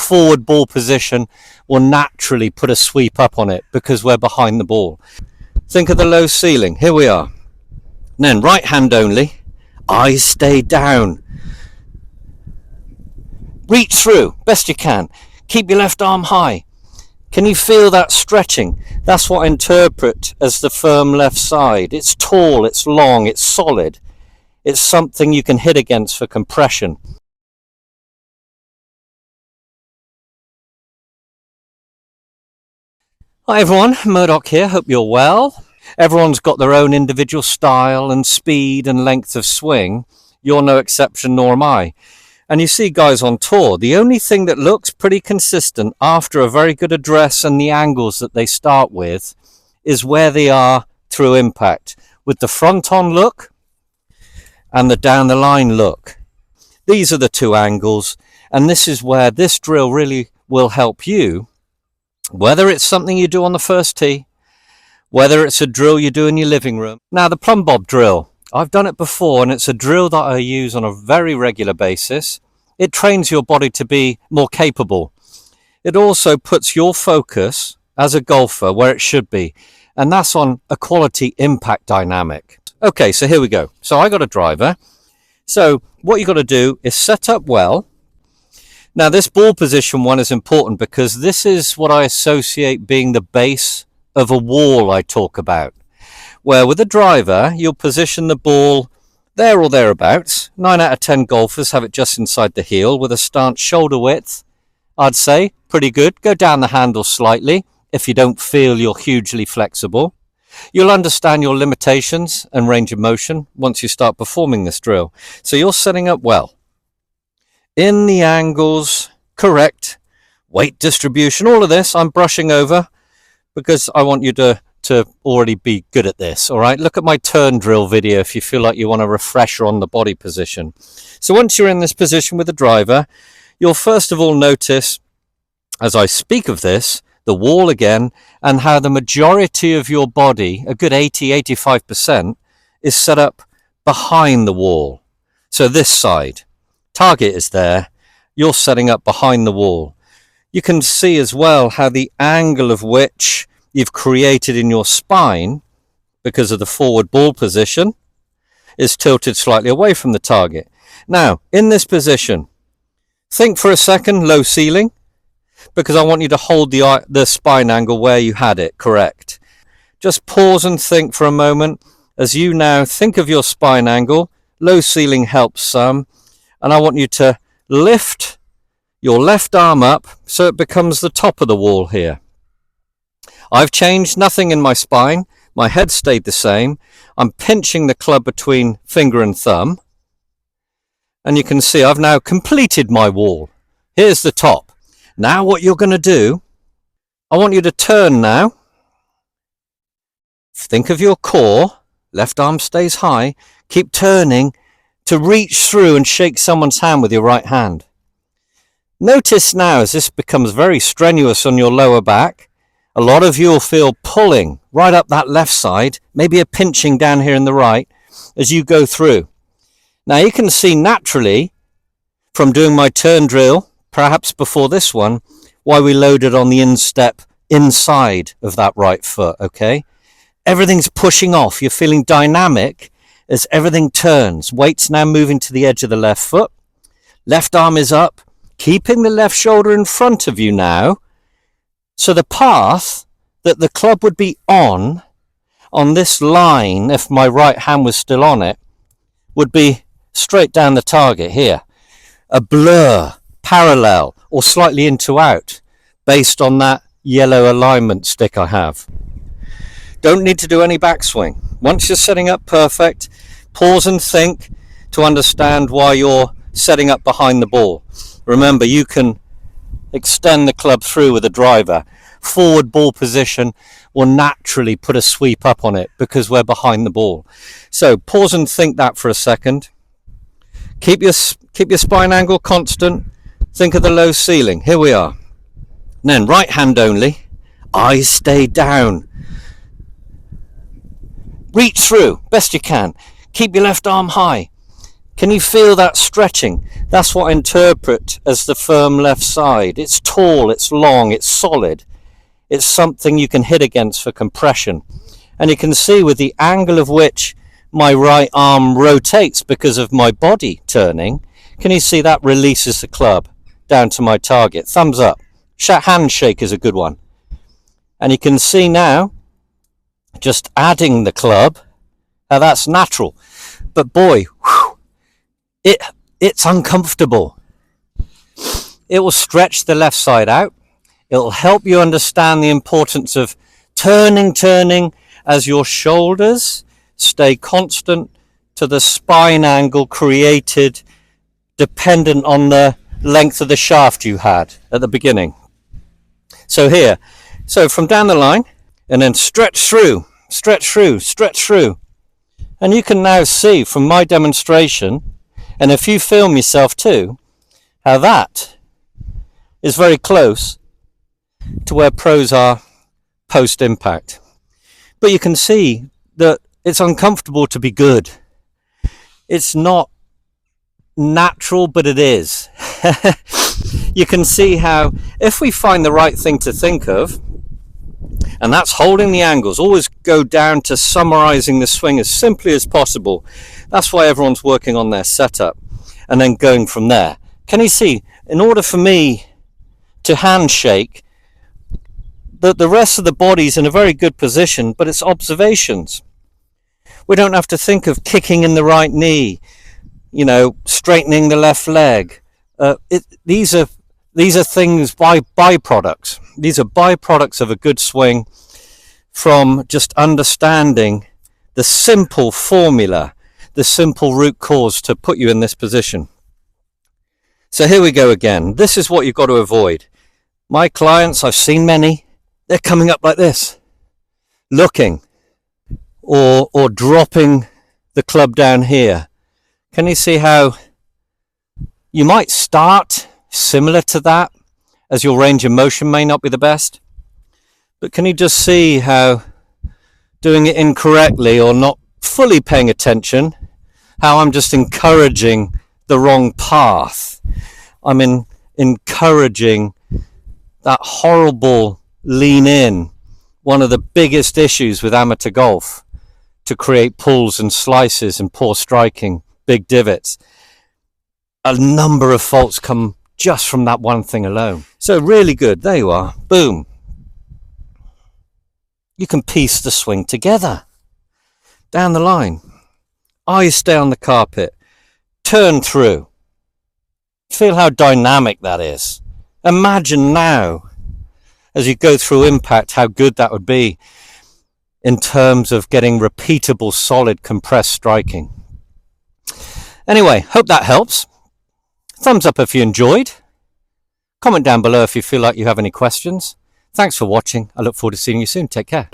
forward ball position will naturally put a sweep up on it because we're behind the ball. Think of the low ceiling. Here we are. And then right hand only. Eyes stay down. Reach through, best you can. Keep your left arm high. Can you feel that stretching? That's what I interpret as the firm left side. It's tall, it's long, it's solid. It's something you can hit against for compression. Hi everyone, Murdoch here, hope you're well. Everyone's got their own individual style and speed and length of swing. You're no exception, nor am I. And you see guys on tour, the only thing that looks pretty consistent after a very good address and the angles that they start with is where they are through impact, with the front on look and the down the line look. These are the two angles, and this is where this drill really will help you, whether it's something you do on the first tee, whether it's a drill you do in your living room. Now the Plumb Bob Drill, I've done it before, and it's a drill that I use on a very regular basis. It trains your body to be more capable. It also puts your focus as a golfer where it should be, and that's on a quality impact dynamic. Okay, so here we go. So I got a driver. So what you got to do is set up well. Now this ball position one is important because this is what I associate being the base of a wall I talk about, where with a driver you'll position the ball there or thereabouts. 9 out of 10 golfers have it just inside the heel with a stance shoulder width. I'd say pretty good. Go down the handle slightly if you don't feel you're hugely flexible. You'll understand your limitations and range of motion once you start performing this drill. So you're setting up well. In the angles, correct, weight distribution, all of this I'm brushing over because I want you to already be good at this. All right, look at my turn drill video if you feel like you want a refresher on the body position. So once you're in this position with the driver, you'll first of all notice, as I speak of this, the wall again, and how the majority of your body, a good 80-85%, is set up behind the wall. So this side, target is there, you're setting up behind the wall. You can see as well how the angle of which you've created in your spine, because of the forward ball position, is tilted slightly away from the target. Now, in this position, think for a second low ceiling, because I want you to hold the spine angle where you had it, correct. Just pause and think for a moment as you now think of your spine angle. Low ceiling helps some, and I want you to lift your left arm up so it becomes the top of the wall here. I've changed nothing in my spine. My head stayed the same. I'm pinching the club between finger and thumb. And you can see I've now completed my wall. Here's the top. Now what you're going to do, I want you to turn now. Think of your core. Left arm stays high. Keep turning to reach through and shake someone's hand with your right hand. Notice now as this becomes very strenuous on your lower back, a lot of you will feel pulling right up that left side, maybe a pinching down here in the right as you go through. Now you can see naturally from doing my turn drill, perhaps before this one, why we loaded on the instep inside of that right foot, okay? Everything's pushing off. You're feeling dynamic as everything turns. Weight's now moving to the edge of the left foot. Left arm is up, keeping the left shoulder in front of you now. So the path that the club would be on this line, if my right hand was still on it, would be straight down the target here. A blur, parallel, or slightly into out, based on that yellow alignment stick I have. Don't need to do any backswing. Once you're setting up perfect, pause and think to understand why you're setting up behind the ball. Remember, you can extend the club through with a driver. Forward ball position will naturally put a sweep up on it because we're behind the ball. So pause and think that for a second. Keep your spine angle constant. Think of the low ceiling. Here we are. And then right hand only. Eyes stay down. Reach through best you can. Keep your left arm high. Can you feel that stretching? That's what I interpret as the firm left side. It's tall, it's long, it's solid. It's something you can hit against for compression. And you can see with the angle of which my right arm rotates because of my body turning, can you see that releases the club down to my target? Thumbs up. Handshake is a good one. And you can see now, just adding the club, how that's natural. But boy, it's uncomfortable. It will stretch the left side out. It'll help you understand the importance of turning as your shoulders stay constant to the spine angle created dependent on the length of the shaft you had at the beginning. So here, so from down the line, and then stretch through. And you can now see from my demonstration, and if you film yourself too, how that is very close to where pros are post-impact. But you can see that it's uncomfortable to be good. It's not natural, but it is. You can see how if we find the right thing to think of, and that's holding the angles, always go down to summarizing the swing as simply as possible. That's why everyone's working on their setup and then going from there. Can you see, in order for me to handshake, the rest of the body's in a very good position, but it's observations. We don't have to think of kicking in the right knee, straightening the left leg. These are things byproducts. These are byproducts of a good swing from just understanding the simple formula, the simple root cause to put you in this position. So here we go again. This is what you've got to avoid. My clients, I've seen many, they're coming up like this, looking, or dropping the club down here. Can you see how you might start similar to that, as your range of motion may not be the best? But can you just see how doing it incorrectly or not fully paying attention, how I'm just encouraging the wrong path? I'm encouraging that horrible lean in, one of the biggest issues with amateur golf, to create pulls and slices and poor striking, big divots. A number of faults come just from that one thing alone. So really good. There you are. Boom. You can piece the swing together. Down the line. Eyes stay on the carpet. Turn through. Feel how dynamic that is. Imagine now, as you go through impact, how good that would be in terms of getting repeatable, solid, compressed striking. Anyway, hope that helps. Thumbs up if you enjoyed. Comment down below if you feel like you have any questions. Thanks for watching. I look forward to seeing you soon. Take care.